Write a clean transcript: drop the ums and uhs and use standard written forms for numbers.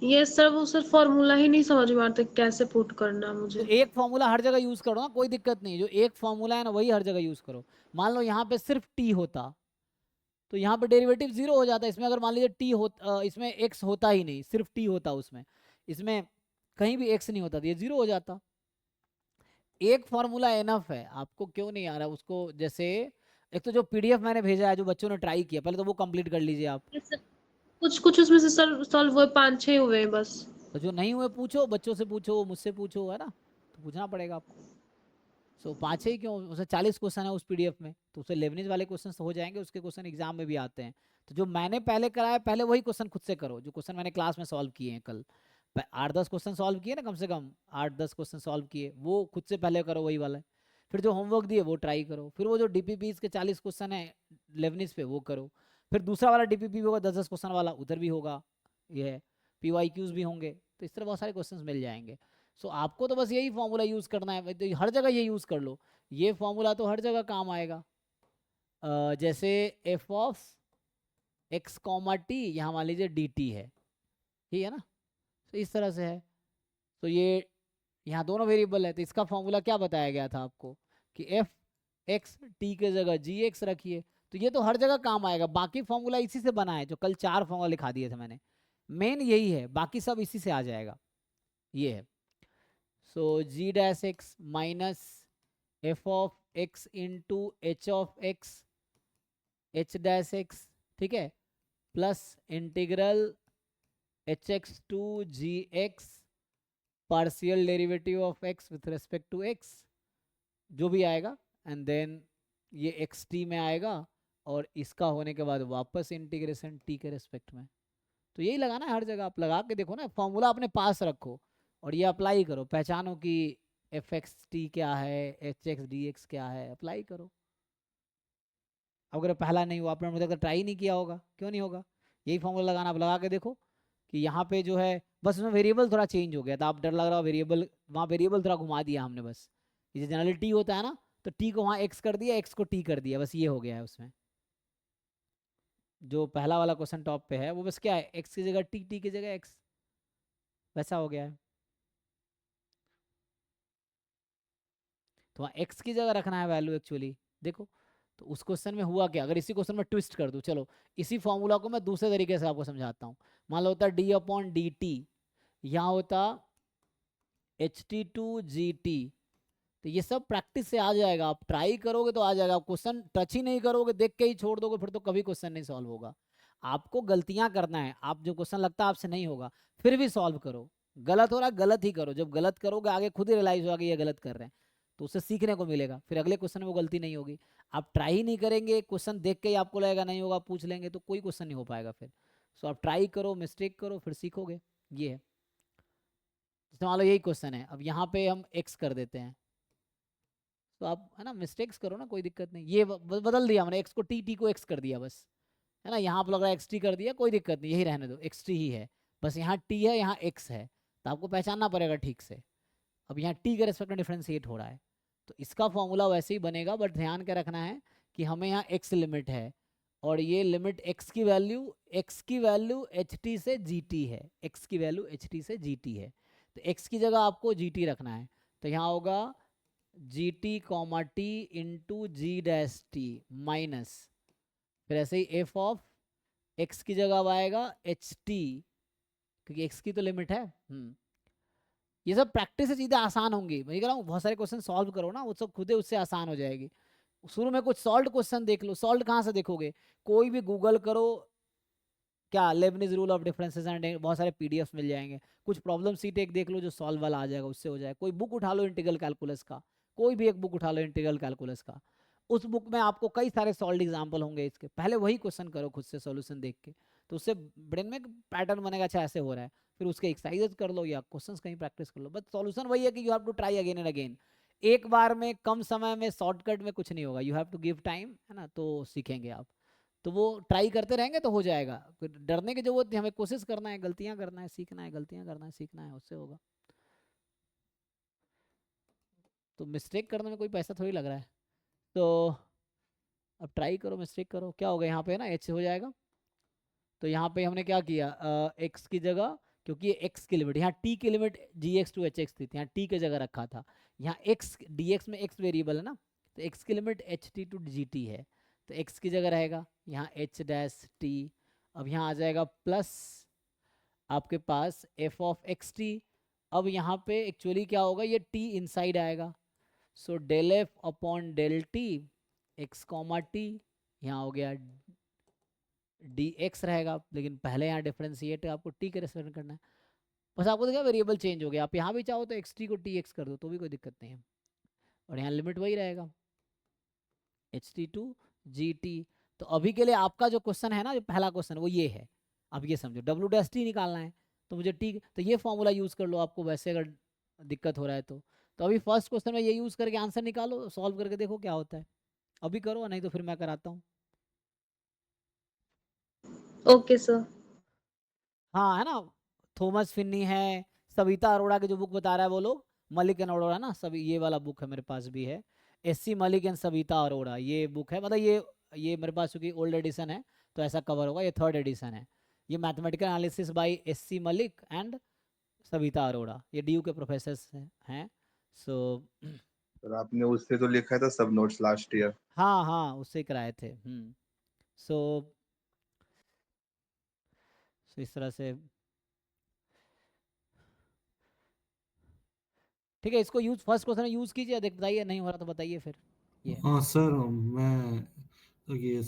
ये सर वो sir formula ही नहीं समझ में आता कैसे पुट करना है तो मुझे। एक फॉर्मूला हर जगह यूज करो ना, कोई दिक्कत नहीं, जो एक फॉर्मूला है ना वही हर जगह यूज करो। मान लो यहाँ पे सिर्फ टी होता तो यहाँ पे डेरिवेटिव जीरो हो जाता है। इसमें अगर मान लीजिए टी हो, इसमें एक्स होता ही नहीं, सिर्फ टी होता उसमें, इसमें कहीं भी एक्स नहीं होता तो ये जीरो हो जाता। एक फॉर्मूला एनफ है। आपको क्यों नहीं आ रहा उसको? जैसे एक तो जो पीडीएफ मैंने भेजा है जो बच्चों ने ट्राई किया, पहले तो वो कंप्लीट कर लीजिए आप। ये सर कुछ कुछ उसमें से सर सॉल्व हुए, 5-6 हुए हैं बस। तो जो नहीं हुए पूछो, बच्चों से पूछो, मुझसे पूछो, है ना, तो पूछना पड़ेगा आपको। सो पाँच ही क्यों, उसे 40 क्वेश्चन है उस पीडीएफ में, तो उसे लेबनिज वाले क्वेश्चन हो जाएंगे, उसके क्वेश्चन एग्जाम में भी आते हैं। तो जो मैंने पहले कराया पहले वही क्वेश्चन खुद से करो, जो क्वेश्चन मैंने क्लास में सॉल्व किए हैं कल। 8-10 क्वेश्चन सॉल्व किए ना, कम से कम 8-10 क्वेश्चन सॉल्व किए, वो खुद से पहले करो वही वाला। फिर जो होमवर्क दिए वो ट्राई करो, फिर वो जो डीपीपी के 40 क्वेश्चन है लेबनिज पे वो करो। फिर दूसरा वाला डीपीपी होगा 10-10 क्वेश्चन वाला, उधर भी होगा ये है, पीवाईक्यूज भी होंगे, तो इस तरह बहुत सारे क्वेश्चन मिल जाएंगे। सो आपको तो बस यही फॉर्मूला यूज करना है, तो हर जगह ये यूज कर लो। ये फॉर्मूला तो हर जगह काम आएगा। जैसे F of x comma t, यहाँ मान लीजिए डी टी है, ठीक है ना, तो इस तरह से है। तो ये यहाँ दोनों वेरिएबल है, तो इसका फॉर्मूला क्या बताया गया था आपको कि एफ एक्स टी के जगह जी एक्स रखिए। तो ये तो हर जगह काम आएगा, बाकी फॉर्मूला इसी से बना है, जो कल 4 फॉर्मूला लिखा दिए थे मैंने, मेन यही है, बाकी सब इसी से आ जाएगा। ये है, so G dash X minus F of X into H of X H dash X, ठीक है, plus integral H X to G X partial derivative of X with respect to X, जो भी आएगा, एंड देन ये X T में आएगा, और इसका होने के बाद वापस इंटीग्रेशन टी के रेस्पेक्ट में। तो यही लगाना है हर जगह, आप लगा के देखो ना, फॉर्मूला अपने पास रखो और ये अप्लाई करो, पहचानो कि एफ एक्स टी क्या है, एच एक्स डी एक्स क्या है, अप्लाई करो। अगर पहला नहीं हुआ, आपने मुझे तक ट्राई नहीं किया होगा, क्यों नहीं होगा? यही फॉर्मूला लगाना, आप लगा के देखो कि यहाँ पे जो है बस उसमें वेरिएबल थोड़ा चेंज हो गया था, आप डर लग रहा हो वेरिएबल, वहाँ वेरिएबल थोड़ा घुमा दिया हमने बस। ये जनरली टी होता है ना, तो टी को वहाँ एक्स कर दिया, एक्स को टी कर दिया, बस ये हो गया है उसमें। जो पहला वाला क्वेश्चन टॉप पे है वो बस क्या है, एक्स की जगह टी, टी की जगह एक्स, वैसा हो गया है। तो वहाँ एक्स की जगह रखना है वैल्यू एक्चुअली। देखो, तो उस क्वेश्चन में हुआ क्या, अगर इसी क्वेश्चन में ट्विस्ट कर दूँ, चलो इसी फॉर्मूला को मैं दूसरे तरीके से आपको समझाता हूँ। मान लो होता डी अपॉन डी टी, यहाँ होता H T to G T. तो ये सब प्रैक्टिस से आ जाएगा, आप ट्राई करोगे तो आ जाएगा। आप क्वेश्चन टच ही नहीं करोगे, देख के ही छोड़ दोगे, फिर तो कभी क्वेश्चन नहीं सॉल्व होगा। आपको गलतियां करना है, आप जो क्वेश्चन लगता है आपसे नहीं होगा फिर भी सॉल्व करो। गलत हो रहा है गलत ही करो, जब गलत करोगे आगे खुद ही रियलाइज होगा कि ये गलत कर रहे हैं, तो उससे सीखने को मिलेगा, फिर अगले क्वेश्चन में वो गलती नहीं होगी। आप ट्राई ही नहीं करेंगे, क्वेश्चन देख के ही आपको लगेगा नहीं होगा, पूछ लेंगे, तो कोई क्वेश्चन नहीं हो पाएगा फिर। सो आप ट्राई करो, मिस्टेक करो, फिर सीखोगे। ये है, जैसे मान लो यही क्वेश्चन है, अब यहाँ पे हम एक्स कर देते हैं, तो आप है ना मिस्टेक्स करो ना, कोई दिक्कत नहीं। ये बदल दिया हमने, एक्स को टी, टी को एक्स कर दिया बस, है ना, यहाँ पर लग रहा है एक्स टी कर दिया, कोई दिक्कत नहीं, यही रहने दो, एक्स टी ही है, बस यहाँ टी है यहाँ एक्स है, तो आपको पहचानना पड़ेगा ठीक से। अब यहाँ टी के रेस्पेक्ट में डिफ्रेंशिएट हो रहा है, तो इसका फॉर्मूला वैसे ही बनेगा, बट ध्यान क्या रखना है कि हमें यहाँ एक्स लिमिट है, और ये लिमिट एक्स की वैल्यू एच टी से जी टी है, एक्स की वैल्यू एच टी से जी टी है, तो एक्स की जगह आपको जी टी रखना है। तो यहाँ होगा G T comma T into G dash T minus, फिर ऐसे ही एफ ऑफ एक्स की जगह अब आएगा एच टी, क्योंकि एक्स की तो लिमिट है। ये सब प्रैक्टिस से चीज़ें आसान होंगी, मैं कह रहा हूँ बहुत सारे क्वेश्चन सॉल्व करो ना, वो सब खुद ही उससे आसान हो जाएगी। शुरू में कुछ सॉल्व क्वेश्चन देख लो, सॉल्व कहाँ से देखोगे, कोई भी गूगल करो, क्या Lebanese rule of differences and बहुत सारे पीडीएफ मिल जाएंगे, कुछ प्रॉब्लम सीट एक देख लो जो सॉल्व वाला आ जाएगा, उससे हो जाएगा। कोई बुक उठा लो इंटीग्रल कैलकुलस का, कोई भी एक बुक उठा लो इंटीग्रल कैलकुलस का, उस बुक में आपको कई सारे सॉल्व एग्जाम्पल होंगे इसके, पहले वही क्वेश्चन करो खुद से सॉल्यूशन देख के, तो उससे ब्रेन में पैटर्न बनेगा, अच्छा ऐसे हो रहा है, फिर उसके एक्सरसाइजेस कर लो या क्वेश्चंस कहीं प्रैक्टिस कर लो, बस सॉल्यूशन वही है कि you have to try again and again. एक बार में कम समय में शॉर्टकट में कुछ नहीं होगा, you have to give time, है ना, तो सीखेंगे आप। तो वो ट्राई करते रहेंगे तो हो जाएगा, कोई डरने की जरूरत नहीं, हमें कोशिश करना है, गलतियां करना है, सीखना है, गलतियां करना है, सीखना है, उससे होगा। तो मिस्टेक करने में कोई पैसा थोड़ी लग रहा है, तो अब ट्राई करो, मिस्टेक करो, क्या होगा यहाँ पे ना एच हो जाएगा। तो यहाँ पे हमने क्या किया, एक्स की जगह क्योंकि ये x की लिमिट, यहाँ t की लिमिट gx टू hx थी, यहाँ t की जगह रखा था। यहाँ x dx में x वेरिएबल है ना, तो x की लिमिट ht टू gt है, तो x की जगह रहेगा यहाँ h डैश t। अब यहाँ आ जाएगा प्लस आपके पास f ऑफ एक्स टी। अब यहाँ पे एक्चुअली क्या होगा, ये t इनसाइड आएगा, so del f upon del t x comma t, यहाँ हो गया dx रहेगा, लेकिन पहले यहाँ डिफरेंशिएट आपको t के रेस्पेक्ट करना है। बस आपको देखा वेरिएबल चेंज हो गया, आप यहाँ भी चाहो तो xt को tx कर दो तो भी कोई दिक्कत नहीं है, और यहाँ लिमिट वही रहेगा ht टू gt। तो अभी के लिए आपका जो क्वेश्चन है ना, जो पहला क्वेश्चन वो ये है, अब ये समझो w डैश t निकालना है, तो मुझे t, तो ये फॉर्मूला यूज़ कर लो आपको वैसे अगर दिक्कत हो रहा है तो अभी फर्स्ट क्वेश्चन में ये यूज़ करके आंसर निकालो, सॉल्व करके देखो क्या होता है, अभी करो नहीं तो फिर मैं कराता हूँ। Okay sir. हाँ है ना, थॉमस फिन्नी है, सविता अरोड़ा के जो बुक बता रहा है वो लोग, मलिक एंड अरोड़ा ना, सभी ये वाला बुक है मेरे पास भी है, एससी मलिक एंड सविता अरोड़ा ये बुक है, मतलब ये मेरे पास चूंकि ओल्ड एडिशन है तो ऐसा कवर होगा, ये थर्ड एडिशन है। ये mathematical analysis bye SC Malik and Savita Arora, ये डीयू के प्रोफेसर हैं। सो सर आपने उससे तो लिखा था सब नोट्स लास्ट ईयर। हाँ हाँ उससे कराए थे। सो इस तरह से ठीक है, इसको यूज फर्स्ट क्वेश्चन में यूज कीजिए, देख बताइए नहीं हो रहा तो बताइए फिर ये। हाँ सर, मैं ये